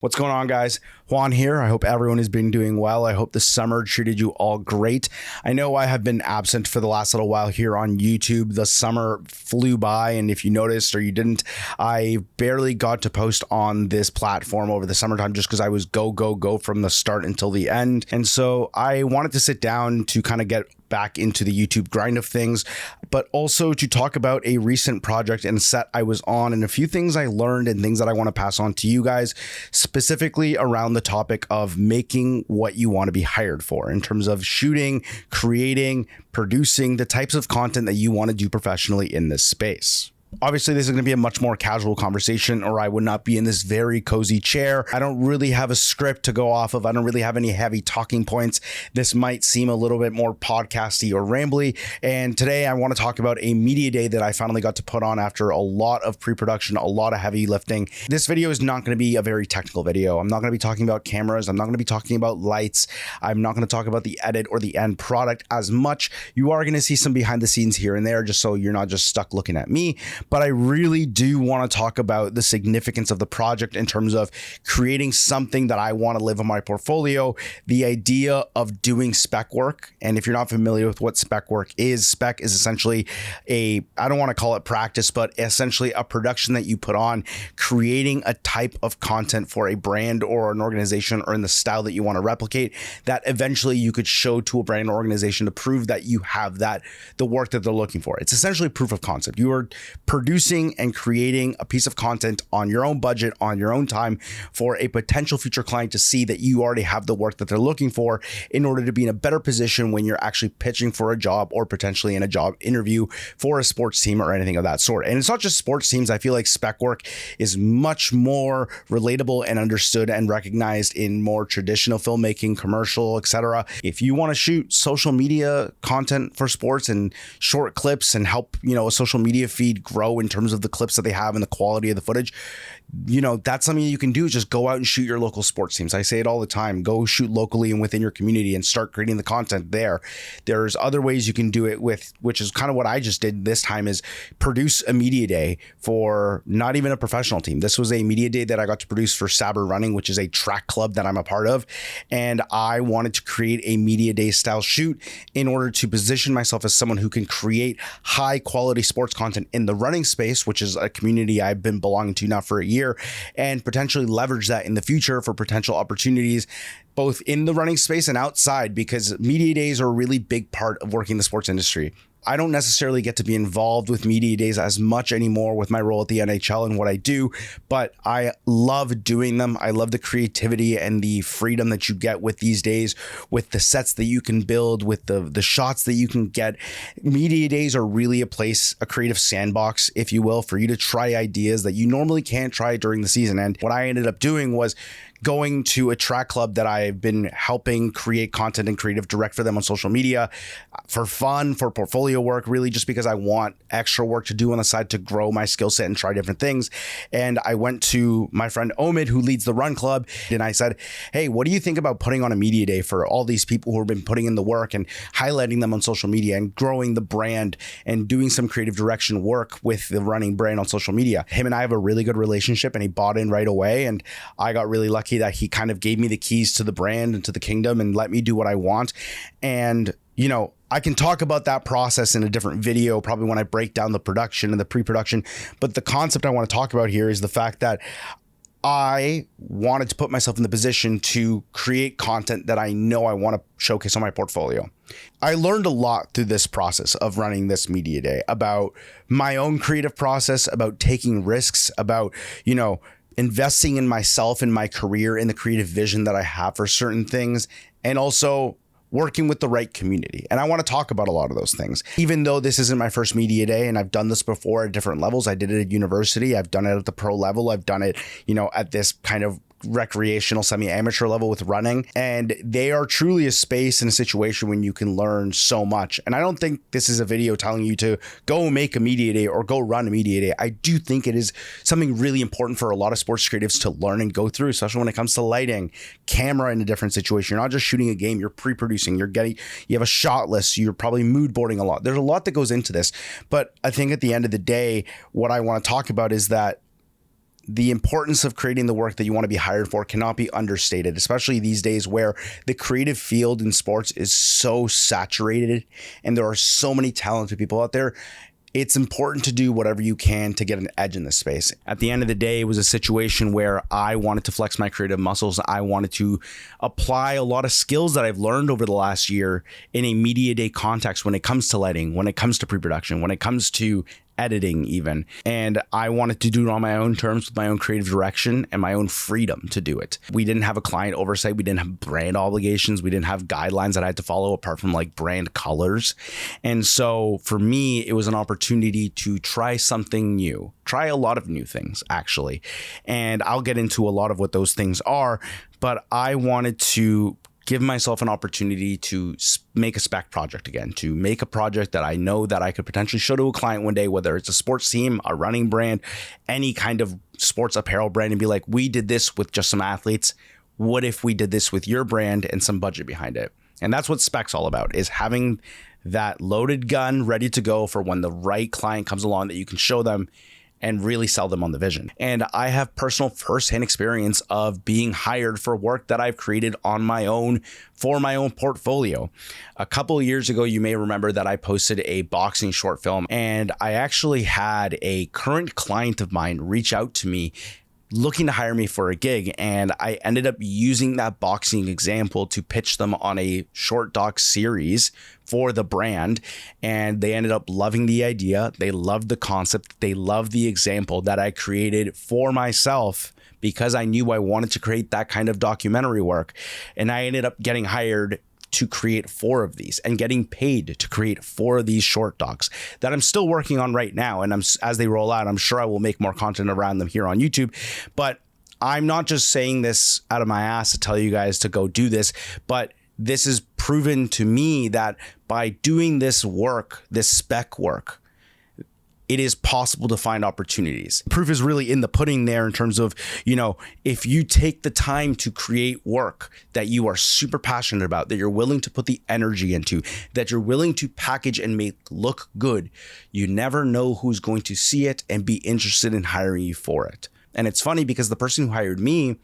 What's going on, guys? Juan here. I hope everyone has been doing well. I hope the summer treated you all great. I know I have been absent for the last little while here on YouTube. The summer flew by, and if you noticed or you didn't, I barely got to post on this platform over the summertime just because I was go from the start until the end. And so I wanted to sit down to kind of get back into the YouTube grind of things, but also to talk about a recent project and set I was on and a few things I learned and things that I want to pass on to you guys, specifically around the topic of making what you want to be hired for in terms of shooting, creating, producing the types of content that you want to do professionally in this space. Obviously, this is going to be a much more casual conversation, or I would not be in this very cozy chair. I don't really have a script to go off of. I don't really have any heavy talking points. This might seem a little bit more podcasty or rambly. And today I want to talk about a media day that I finally got to put on after a lot of pre-production, a lot of heavy lifting. This video is not going to be a very technical video. I'm not going to be talking about cameras. I'm not going to be talking about lights. I'm not going to talk about the edit or the end product as much. You are going to see some behind the scenes here and there, just so you're not just stuck looking at me. But I really do want to talk about the significance of the project in terms of creating something that I want to live in my portfolio, the idea of doing spec work. And if you're not familiar with what spec work is, spec is essentially I don't want to call it practice, but essentially a production that you put on, creating a type of content for a brand or an organization or in the style that you want to replicate that eventually you could show to a brand or organization to prove that you have the work that they're looking for. It's essentially proof of concept. You are producing and creating a piece of content on your own budget, on your own time for a potential future client to see that you already have the work that they're looking for in order to be in a better position when you're actually pitching for a job or potentially in a job interview for a sports team or anything of that sort. And it's not just sports teams. I feel like spec work is much more relatable and understood and recognized in more traditional filmmaking, commercial, etc. If you want to shoot social media content for sports and short clips and help, a social media feed grow in terms of the clips that they have and the quality of the footage, that's something you can do. Just go out and shoot your local sports teams. I say it all the time. Go shoot locally and within your community and start creating the content there. There's other ways you can do it with, which is kind of what I just did this time, is produce a media day for not even a professional team. This was a media day that I got to produce for Sabre Running, which is a track club that I'm a part of. And I wanted to create a media day style shoot in order to position myself as someone who can create high quality sports content in the running space, which is a community I've been belonging to now for a year, and potentially leverage that in the future for potential opportunities both in the running space and outside, because media days are a really big part of working in the sports industry. I don't necessarily get to be involved with media days as much anymore with my role at the NHL and what I do, but I love doing them. I love the creativity and the freedom that you get with these days, with the sets that you can build, with the shots that you can get. Media days are really a creative sandbox, if you will, for you to try ideas that you normally can't try during the season. And what I ended up doing was going to a track club that I've been helping create content and creative direct for them on social media for fun, for portfolio work, really just because I want extra work to do on the side to grow my skill set and try different things. And I went to my friend Omid, who leads the run club, and I said, hey, what do you think about putting on a media day for all these people who have been putting in the work and highlighting them on social media and growing the brand and doing some creative direction work with the running brand on social media? Him and I have a really good relationship, and he bought in right away. And I got really lucky that he kind of gave me the keys to the brand and to the kingdom and let me do what I want. And, I can talk about that process in a different video, probably when I break down the production and the pre-production. But the concept I want to talk about here is the fact that I wanted to put myself in the position to create content that I know I want to showcase on my portfolio. I learned a lot through this process of running this media day about my own creative process, about taking risks, about, investing in myself and my career, in the creative vision that I have for certain things, and also working with the right community. And I want to talk about a lot of those things. Even though this isn't my first media day, and I've done this before at different levels. I did it at university. I've done it at the pro level. I've done it, at this kind of recreational, semi-amateur level with running. And they are truly a space and a situation when you can learn so much. And I don't think this is a video telling you to go make a media day or go run a media day. I do think it is something really important for a lot of sports creatives to learn and go through, especially when it comes to lighting, camera in a different situation. You're not just shooting a game, you're pre-producing, you have a shot list, you're probably mood boarding a lot. There's a lot that goes into this. But I think at the end of the day, what I want to talk about is that the importance of creating the work that you want to be hired for cannot be understated, especially these days where the creative field in sports is so saturated and there are so many talented people out there. It's important to do whatever you can to get an edge in this space. At the end of the day, it was a situation where I wanted to flex my creative muscles. I wanted to apply a lot of skills that I've learned over the last year in a media day context when it comes to lighting, when it comes to pre-production, when it comes to editing even. And I wanted to do it on my own terms with my own creative direction and my own freedom to do it. We didn't have a client oversight. We didn't have brand obligations. We didn't have guidelines that I had to follow apart from like brand colors. And so for me, it was an opportunity to try something new, try a lot of new things actually. And I'll get into a lot of what those things are, but I wanted to give myself an opportunity to make a spec project again, to make a project that I know that I could potentially show to a client one day, whether it's a sports team, a running brand, any kind of sports apparel brand, and be like, we did this with just some athletes. What if we did this with your brand and some budget behind it? And that's what spec's all about, is having that loaded gun ready to go for when the right client comes along that you can show them and really sell them on the vision. And I have personal firsthand experience of being hired for work that I've created on my own for my own portfolio. A couple of years ago, you may remember that I posted a boxing short film, and I actually had a current client of mine reach out to me looking to hire me for a gig. And I ended up using that boxing example to pitch them on a short doc series for the brand. And they ended up loving the idea. They loved the concept. They loved the example that I created for myself because I knew I wanted to create that kind of documentary work. And I ended up getting hired to create 4 of these and getting paid to create 4 of these short docs that I'm still working on right now. And as they roll out, I'm sure I will make more content around them here on YouTube. But I'm not just saying this out of my ass to tell you guys to go do this, but this is proven to me that by doing this work, this spec work, it is possible to find opportunities. Proof is really in the pudding there in terms of, if you take the time to create work that you are super passionate about, that you're willing to put the energy into, that you're willing to package and make look good, you never know who's going to see it and be interested in hiring you for it. And it's funny because the person who hired me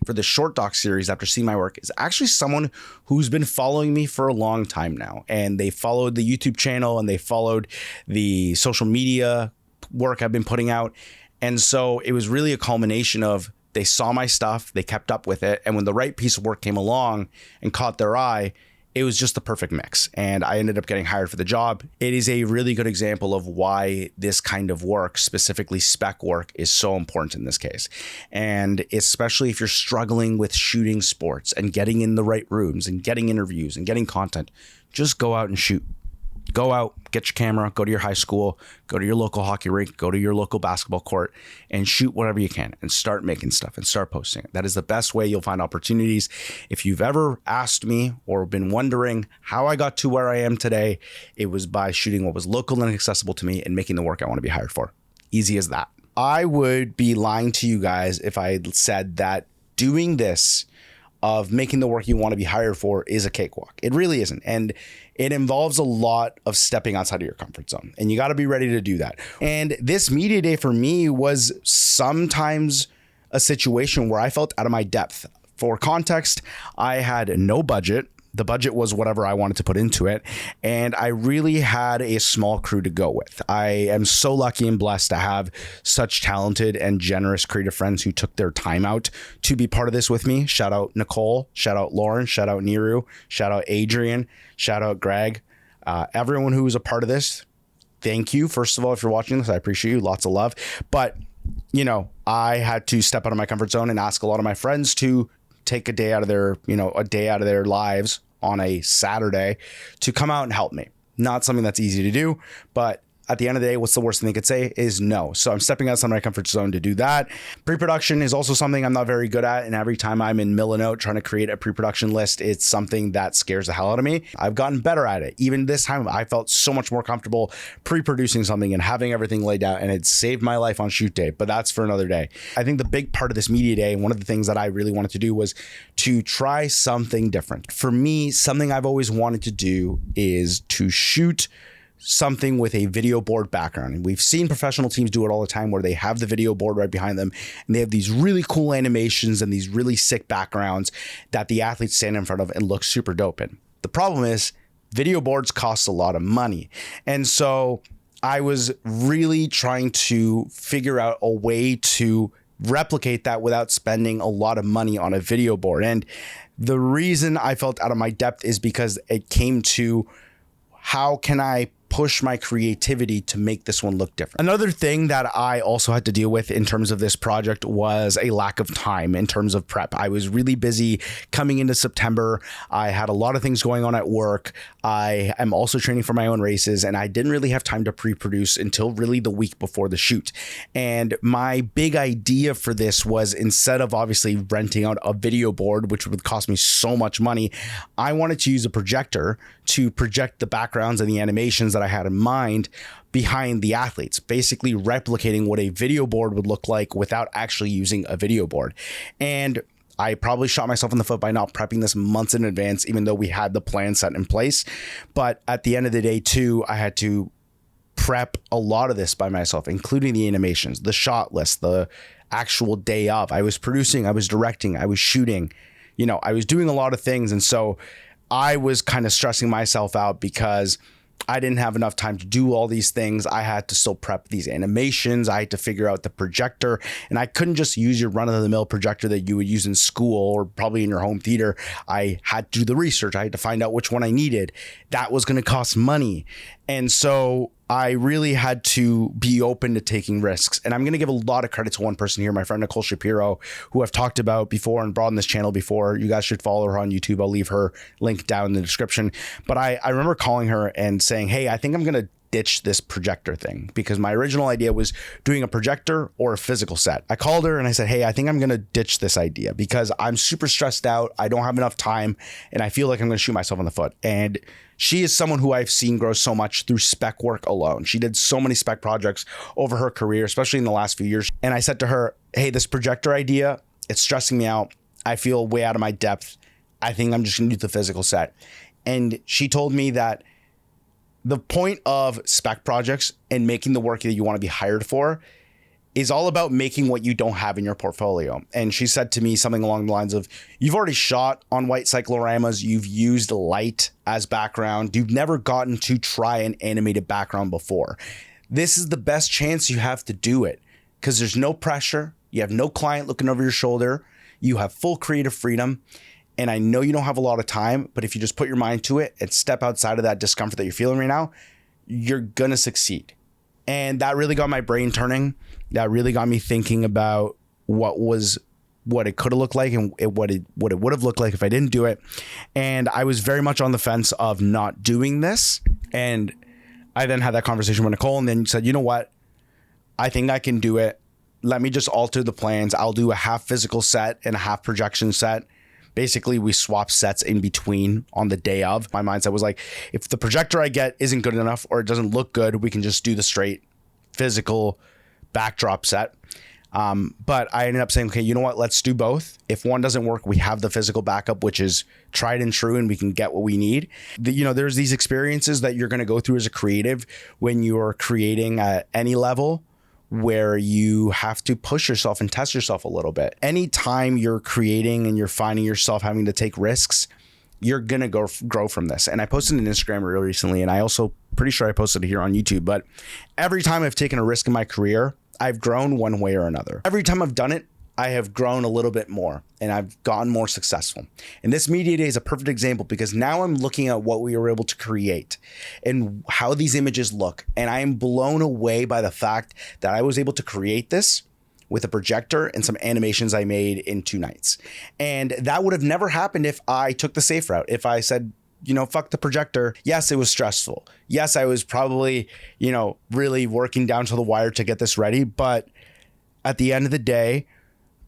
for the short doc series after seeing my work is actually someone who's been following me for a long time now. And they followed the YouTube channel and they followed the social media work I've been putting out. And so it was really a culmination of they saw my stuff, they kept up with it. And when the right piece of work came along and caught their eye, it was just the perfect mix. And I ended up getting hired for the job. It is a really good example of why this kind of work, specifically spec work, is so important in this case. And especially if you're struggling with shooting sports and getting in the right rooms and getting interviews and getting content, just go out and shoot. Go out, get your camera, go to your high school, go to your local hockey rink, go to your local basketball court and shoot whatever you can and start making stuff and start posting it. That is the best way you'll find opportunities. If you've ever asked me or been wondering how I got to where I am today, it was by shooting what was local and accessible to me and making the work I want to be hired for. Easy as that. I would be lying to you guys if I said that doing this of making the work you want to be hired for is a cakewalk. It really isn't. And it involves a lot of stepping outside of your comfort zone. And you got to be ready to do that. And this media day for me was sometimes a situation where I felt out of my depth. For context, I had no budget. The budget was whatever I wanted to put into it. And I really had a small crew to go with. I am so lucky and blessed to have such talented and generous creative friends who took their time out to be part of this with me. Shout out Nicole, shout out Lauren, shout out Niru, shout out Adrian, shout out Greg. Everyone who was a part of this, thank you. First of all, if you're watching this, I appreciate you. Lots of love. But, I had to step out of my comfort zone and ask a lot of my friends to take a day out of their lives on a Saturday to come out and help me. Not something that's easy to do, but at the end of the day, what's the worst thing they could say is no. So I'm stepping outside my comfort zone to do that. Pre-production is also something I'm not very good at. And every time I'm in Millinote trying to create a pre-production list, it's something that scares the hell out of me. I've gotten better at it. Even this time, I felt so much more comfortable pre-producing something and having everything laid out, and it saved my life on shoot day, but that's for another day. I think the big part of this media day, one of the things that I really wanted to do was to try something different. For me, something I've always wanted to do is to shoot something with a video board background. And we've seen professional teams do it all the time where they have the video board right behind them and they have these really cool animations and these really sick backgrounds that the athletes stand in front of and look super dope in. The problem is video boards cost a lot of money. And so I was really trying to figure out a way to replicate that without spending a lot of money on a video board. And the reason I felt out of my depth is because it came to how can I push my creativity to make this one look different. Another thing that I also had to deal with in terms of this project was a lack of time in terms of prep. I was really busy coming into September. I had a lot of things going on at work. I am also training for my own races, and I didn't really have time to pre-produce until really the week before the shoot. And my big idea for this was, instead of obviously renting out a video board, which would cost me so much money, I wanted to use a projector to project the backgrounds and the animations that I had in mind behind the athletes, basically replicating what a video board would look like without actually using a video board. And I probably shot myself in the foot by not prepping this months in advance, even though we had the plan set in place. But at the end of the day too, I had to prep a lot of this by myself, including the animations, the shot list, the actual day of. I was producing, I was directing, I was shooting, I was doing a lot of things. And so I was kind of stressing myself out because I didn't have enough time to do all these things. I had to still prep these animations. I had to figure out the projector, and I couldn't just use your run-of-the-mill projector that you would use in school or probably in your home theater. I had to do the research. I had to find out which one I needed. That was going to cost money. And so I really had to be open to taking risks. And I'm going to give a lot of credit to one person here, my friend Nicole Shapiro, who I've talked about before and brought on this channel before. You guys should follow her on YouTube. I'll leave her link down in the description. But I remember calling her and saying, hey, I think I'm going to ditch this projector thing, because my original idea was doing a projector or a physical set. I called her and I said, hey, I think I'm going to ditch this idea because I'm super stressed out. I don't have enough time and I feel like I'm going to shoot myself in the foot. And she is someone who I've seen grow so much through spec work alone. She did so many spec projects over her career, especially in the last few years. And I said to her, hey, this projector idea, it's stressing me out. I feel way out of my depth. I think I'm just going to do the physical set. And she told me that the point of spec projects and making the work that you want to be hired for is all about making what you don't have in your portfolio. And she said to me something along the lines of, you've already shot on white cycloramas, you've used light as background, you've never gotten to try an animated background before. This is the best chance you have to do it because there's no pressure, you have no client looking over your shoulder, you have full creative freedom. And I know you don't have a lot of time, but if you just put your mind to it and step outside of that discomfort that you're feeling right now, you're going to succeed. And that really got my brain turning. That really got me thinking about what it could have looked like and what it would have looked like if I didn't do it. And I was very much on the fence of not doing this. And I then had that conversation with Nicole and then said, you know what? I think I can do it. Let me just alter the plans. I'll do a half physical set and a half projection set. Basically, we swap sets in between on the day of. My mindset was like, if the projector I get isn't good enough or it doesn't look good, we can just do the straight physical backdrop set. But I ended up saying, okay, you know what? Let's do both. If one doesn't work, we have the physical backup, which is tried and true, and we can get what we need. There's these experiences that you're going to go through as a creative when you're creating at any level, where you have to push yourself and test yourself a little bit. Anytime you're creating and you're finding yourself having to take risks, you're going to grow from this. And I posted an Instagram reel recently, and I also pretty sure I posted it here on YouTube, but every time I've taken a risk in my career, I've grown one way or another. Every time I've done it, I have grown a little bit more and I've gotten more successful. And this media day is a perfect example because now I'm looking at what we were able to create and how these images look. And I am blown away by the fact that I was able to create this with a projector and some animations I made in 2 nights. And that would have never happened if I took the safe route. If I said, fuck the projector. Yes, it was stressful. Yes, I was probably, really working down to the wire to get this ready. But at the end of the day,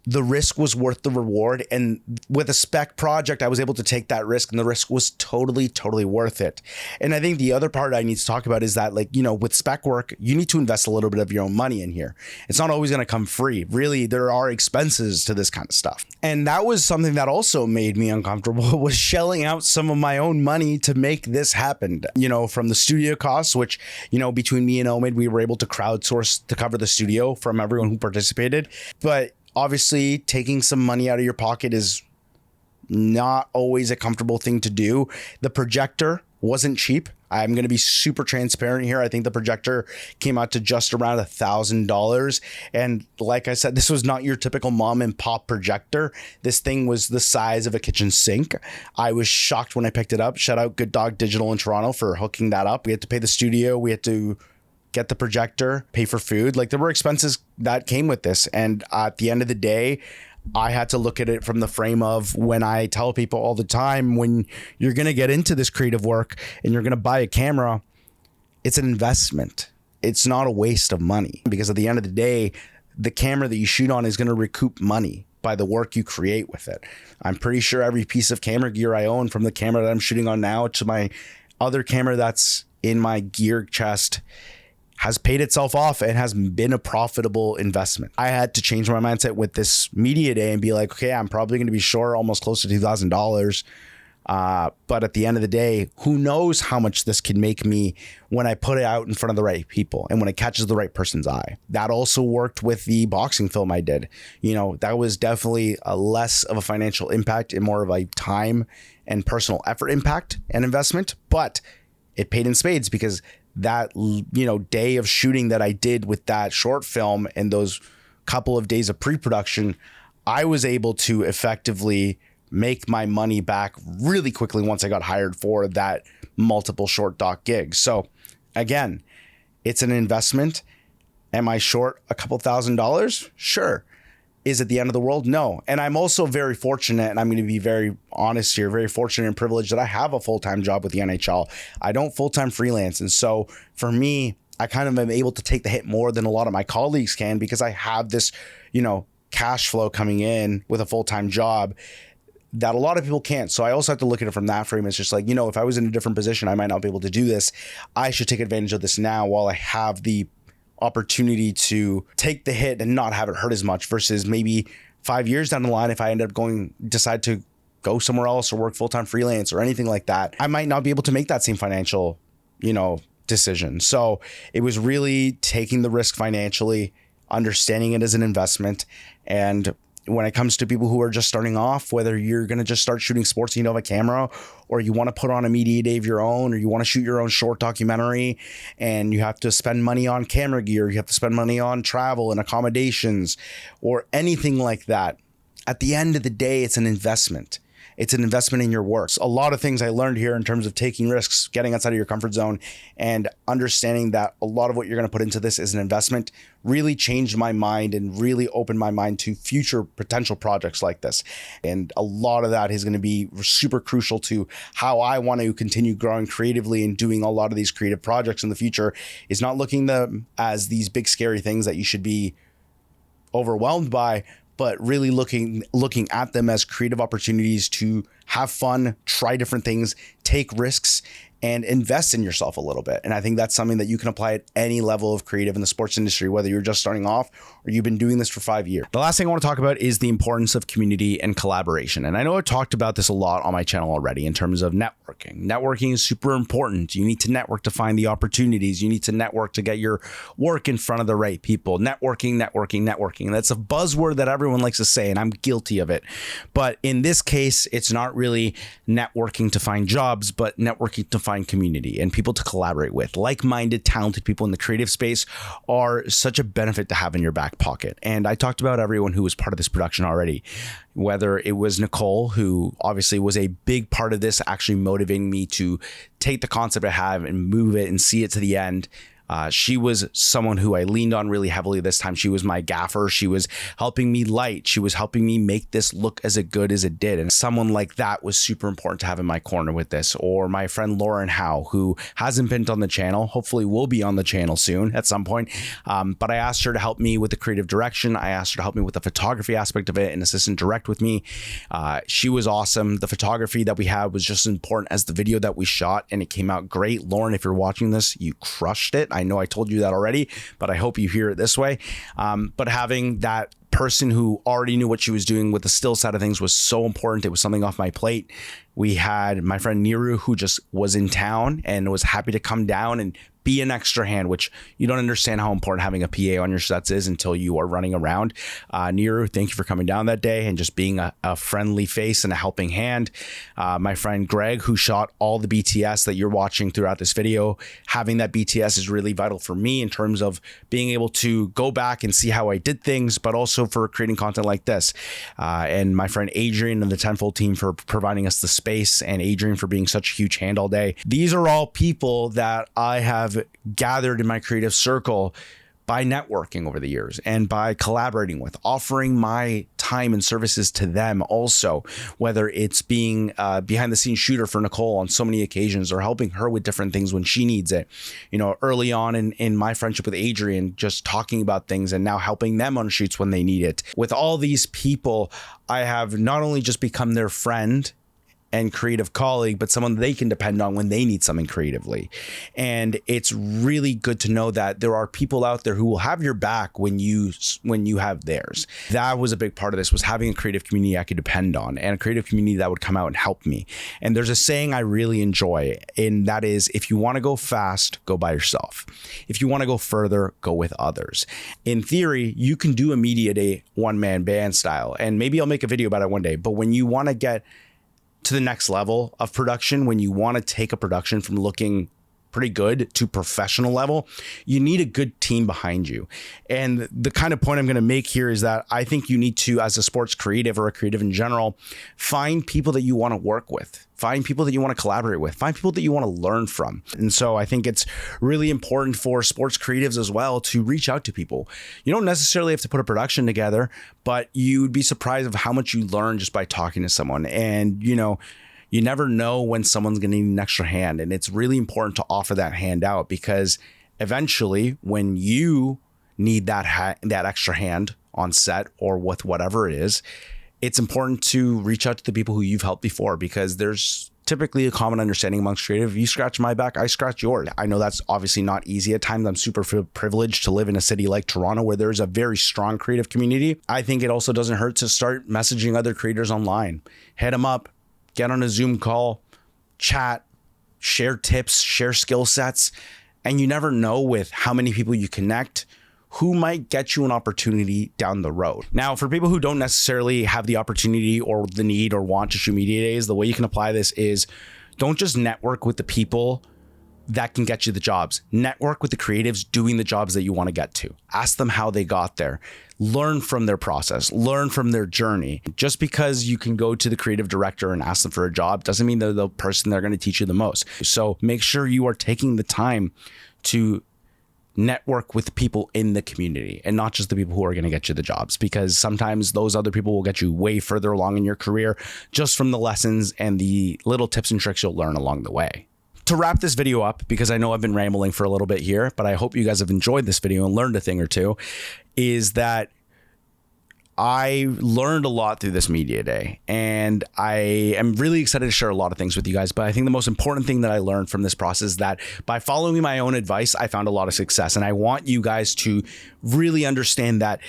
the risk was worth the reward. And with a spec project, I was able to take that risk, and the risk was totally worth it. And I think the other part I need to talk about is that, like, you know, with spec work, you need to invest a little bit of your own money in here. It's not always going to come free. Really, there are expenses to this kind of stuff. And that was something that also made me uncomfortable, was shelling out some of my own money to make this happen. You know, from the studio costs, which, you know, between me and Omid, we were able to crowdsource to cover the studio from everyone who participated. But obviously, taking some money out of your pocket is not always a comfortable thing to do. The projector wasn't cheap. I'm going to be super transparent here. I think the projector came out to just around $1,000. And like I said, this was not your typical mom and pop projector. This thing was the size of a kitchen sink. I was shocked when I picked it up. Shout out Good Dog Digital in Toronto for hooking that up. We had to pay the studio. We had to get the projector, pay for food. Like, there were expenses that came with this. And at the end of the day, I had to look at it from the frame of, when I tell people all the time, when you're going to get into this creative work and you're going to buy a camera, it's an investment. It's not a waste of money, because at the end of the day, the camera that you shoot on is going to recoup money by the work you create with it. I'm pretty sure every piece of camera gear I own, from the camera that I'm shooting on now to my other camera that's in my gear chest, has paid itself off and has been a profitable investment. I had to change my mindset with this media day and be like, okay, I'm probably going to be short almost close to $2,000. But at the end of the day, who knows how much this can make me when I put it out in front of the right people and when it catches the right person's eye. That also worked with the boxing film I did. You know, that was definitely a less of a financial impact and more of a time and personal effort impact and investment, but it paid in spades, because that, you know, day of shooting that I did with that short film and those couple of days of pre-production, I was able to effectively make my money back really quickly once I got hired for that multiple short doc gigs. So again, it's an investment. Am I short a couple $1,000s? Sure. Is it the end of the world? No. And I'm also very fortunate, and I'm going to be very honest here, very fortunate and privileged that I have a full-time job with the NHL. I don't full-time freelance. And so for me, I kind of am able to take the hit more than a lot of my colleagues can, because I have this, you know, cash flow coming in with a full-time job that a lot of people can't. So I also have to look at it from that frame. It's just like, you know, if I was in a different position, I might not be able to do this. I should take advantage of this now while I have the opportunity to take the hit and not have it hurt as much, versus maybe 5 years down the line, if I end up decide to go somewhere else or work full-time freelance or anything like that, I might not be able to make that same financial, you know, decision. So it was really taking the risk financially, understanding it as an investment. And when it comes to people who are just starting off, whether you're going to just start shooting sports and you don't have a camera, or you want to put on a media day of your own, or you want to shoot your own short documentary and you have to spend money on camera gear, you have to spend money on travel and accommodations or anything like that, at the end of the day, it's an investment. It's an investment in your work. A lot of things I learned here in terms of taking risks, getting outside of your comfort zone, and understanding that a lot of what you're going to put into this is an investment really changed my mind and really opened my mind to future potential projects like this. And a lot of that is going to be super crucial to how I want to continue growing creatively and doing a lot of these creative projects in the future, is not looking them as these big scary things that you should be overwhelmed by, but really looking at them as creative opportunities to have fun, try different things, take risks, and invest in yourself a little bit. And I think that's something that you can apply at any level of creative in the sports industry, whether you're just starting off or you've been doing this for 5 years. The last thing I want to talk about is the importance of community and collaboration. And I know I've talked about this a lot on my channel already in terms of networking. Networking is super important. You need to network to find the opportunities. You need to network to get your work in front of the right people. Networking. And that's a buzzword that everyone likes to say, and I'm guilty of it. But in this case, it's not really networking to find jobs, but networking to find community and people to collaborate with. Like-minded, talented people in the creative space are such a benefit to have in your back pocket. And I talked about everyone who was part of this production already, whether it was Nicole, who obviously was a big part of this, actually motivating me to take the concept I have and move it and see it to the end. She was someone who I leaned on really heavily this time. She was my gaffer. She was helping me light. She was helping me make this look as good as it did. And someone like that was super important to have in my corner with this. Or my friend Lauren Howe, who hasn't been on the channel, hopefully will be on the channel soon at some point. But I asked her to help me with the creative direction. I asked her to help me with the photography aspect of it and assistant direct with me. She was awesome. The photography that we had was just as important as the video that we shot, and it came out great. Lauren, if you're watching this, you crushed it. I know I told you that already, but I hope you hear it this way. But having that person who already knew what she was doing with the still side of things was so important. It was something off my plate. We had my friend Niru, who just was in town and was happy to come down and be an extra hand, which you don't understand how important having a PA on your sets is until you are running around. Niru, thank you for coming down that day and just being a friendly face and a helping hand. My friend Greg, who shot all the BTS that you're watching throughout this video, having that BTS is really vital for me in terms of being able to go back and see how I did things, but also for creating content like this. And my friend Adrian and the Tenfold team for providing us the space, and Adrian for being such a huge hand all day. These are all people that I have gathered in my creative circle by networking over the years and by collaborating with, offering my time and services to them also, whether it's being behind the scenes shooter for Nicole on so many occasions or helping her with different things when she needs it. You know, early on in my friendship with Adrian, just talking about things and now helping them on shoots when they need it. With all these people, I have not only just become their friend and creative colleague, but someone they can depend on when they need something creatively. And it's really good to know that there are people out there who will have your back when you have theirs. That was a big part of this, was having a creative community I could depend on, and a creative community that would come out and help me. And there's a saying I really enjoy, and that is, if you want to go fast, go by yourself. If you want to go further, go with others. In theory, you can do a media day one-man band style, and maybe I'll make a video about it one day, but when you want to get to the next level of production, when you want to take a production from looking pretty good to professional level, you need a good team behind you. And the kind of point I'm going to make here is that I think you need to, as a sports creative or a creative in general, find people that you want to work with, find people that you want to collaborate with, find people that you want to learn from. And so I think it's really important for sports creatives as well to reach out to people. You don't necessarily have to put a production together, but you'd be surprised of how much you learn just by talking to someone. And, you know, you never know when someone's going to need an extra hand. And it's really important to offer that hand out, because eventually when you need that extra hand on set or with whatever it is, it's important to reach out to the people who you've helped before, because there's typically a common understanding amongst creative. You scratch my back, I scratch yours. I know that's obviously not easy at times. I'm super privileged to live in a city like Toronto where there's a very strong creative community. I think it also doesn't hurt to start messaging other creators online. Hit them up. Get on a Zoom call, chat, share tips, share skill sets. And you never know with how many people you connect who might get you an opportunity down the road. Now, for people who don't necessarily have the opportunity or the need or want to shoot media days, the way you can apply this is don't just network with the people that can get you the jobs. Network with the creatives doing the jobs that you want to get to. Ask them how they got there. Learn from their process. Learn from their journey. Just because you can go to the creative director and ask them for a job doesn't mean they're the person they're going to teach you the most. So make sure you are taking the time to network with people in the community and not just the people who are going to get you the jobs, because sometimes those other people will get you way further along in your career just from the lessons and the little tips and tricks you'll learn along the way. To wrap this video up, because I know I've been rambling for a little bit here, but I hope you guys have enjoyed this video and learned a thing or two, is that I learned a lot through this media day, and I am really excited to share a lot of things with you guys. But I think the most important thing that I learned from this process is that by following my own advice, I found a lot of success. And I want you guys to really understand that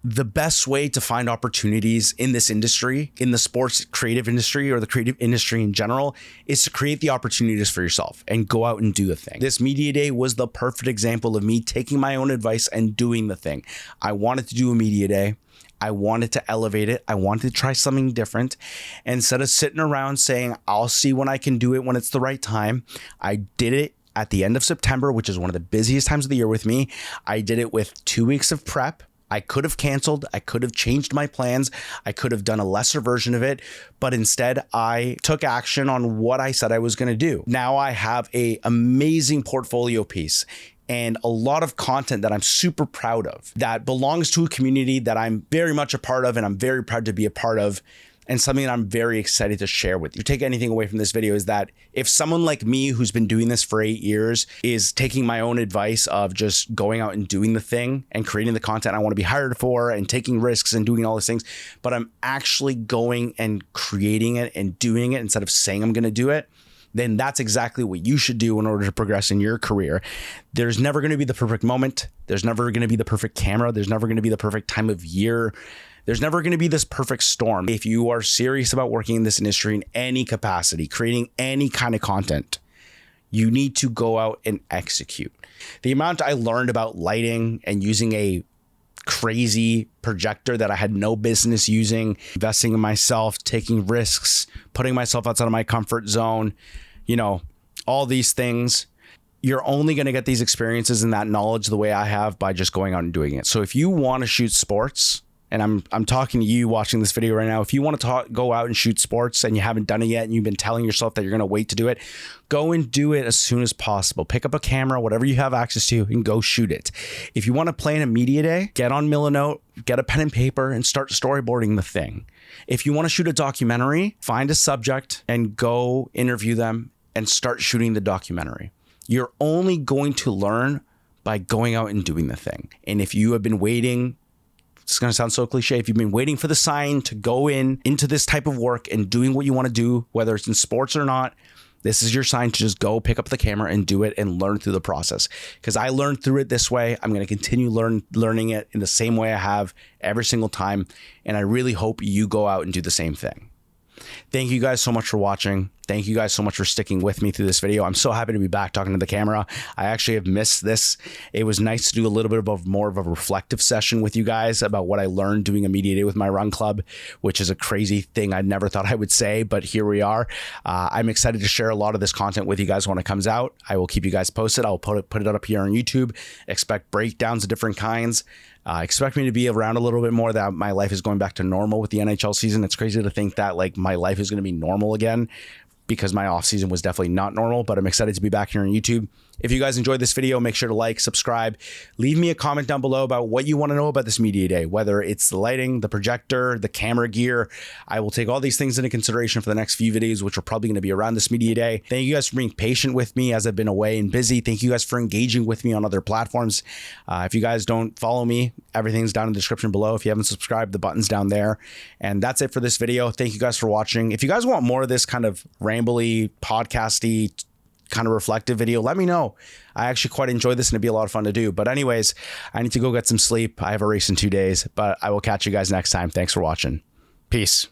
the best way to find opportunities in this industry, in the sports creative industry or the creative industry in general, is to create the opportunities for yourself and go out and do the thing. This media day was the perfect example of me taking my own advice and doing the thing. I wanted to do a media day. I wanted to elevate it. I wanted to try something different. Instead of sitting around saying, I'll see when I can do it when it's the right time, I did it at the end of September, which is one of the busiest times of the year with me. I did it with 2 weeks of prep. I could have canceled. I could have changed my plans. I could have done a lesser version of it, but instead I took action on what I said I was going to do. Now I have an amazing portfolio piece and a lot of content that I'm super proud of, that belongs to a community that I'm very much a part of and I'm very proud to be a part of, and something that I'm very excited to share with you. Take anything away from this video is that if someone like me who's been doing this for 8 years is taking my own advice of just going out and doing the thing and creating the content I want to be hired for and taking risks and doing all these things, but I'm actually going and creating it and doing it instead of saying I'm going to do it, then that's exactly what you should do in order to progress in your career. There's never going to be the perfect moment. There's never going to be the perfect camera. There's never going to be the perfect time of year. There's never going to be this perfect storm. If you are serious about working in this industry in any capacity, creating any kind of content, you need to go out and execute. The amount I learned about lighting and using a crazy projector that I had no business using, investing in myself, taking risks, putting myself outside of my comfort zone, all these things. You're only going to get these experiences and that knowledge the way I have by just going out and doing it. So if you want to shoot sports, and I'm talking to you watching this video right now, if you want to go out and shoot sports and you haven't done it yet and you've been telling yourself that you're going to wait to do it, go and do it as soon as possible. Pick up a camera, whatever you have access to, and go shoot it. If you want to play in a media day, get on Milanote, get a pen and paper, and start storyboarding the thing. If you want to shoot a documentary, find a subject and go interview them and start shooting the documentary. You're only going to learn by going out and doing the thing. And if you have been waiting, it's going to sound so cliche, if you've been waiting for the sign to go into this type of work and doing what you want to do, whether it's in sports or not, this is your sign to just go pick up the camera and do it and learn through the process. Because I learned through it this way. I'm going to continue learning it in the same way I have every single time. And I really hope you go out and do the same thing. Thank you guys so much for watching. Thank you guys so much for sticking with me through this video. I'm so happy to be back talking to the camera. I actually have missed this. It was nice to do a little bit of more of a reflective session with you guys about what I learned doing a media day with my run club, which is a crazy thing I never thought I would say, but here we are. I'm excited to share a lot of this content with you guys when it comes out. I will keep you guys posted. I'll put it up here on YouTube. Expect breakdowns of different kinds. Expect me to be around a little bit more, that my life is going back to normal with the NHL season. It's crazy to think that my life is going to be normal again, because my off season was definitely not normal, but I'm excited to be back here on YouTube. If you guys enjoyed this video, make sure to like, subscribe, leave me a comment down below about what you want to know about this media day, whether it's the lighting, the projector, the camera gear. I will take all these things into consideration for the next few videos, which are probably going to be around this media day. Thank you guys for being patient with me as I've been away and busy. Thank you guys for engaging with me on other platforms. If you guys don't follow me, everything's down in the description below. If you haven't subscribed, the button's down there. And that's it for this video. Thank you guys for watching. If you guys want more of this kind of rambly, podcasty, kind of reflective video, let me know. I actually quite enjoy this and it'd be a lot of fun to do. But anyways, I need to go get some sleep. I have a race in 2 days, but I will catch you guys next time. Thanks for watching. Peace.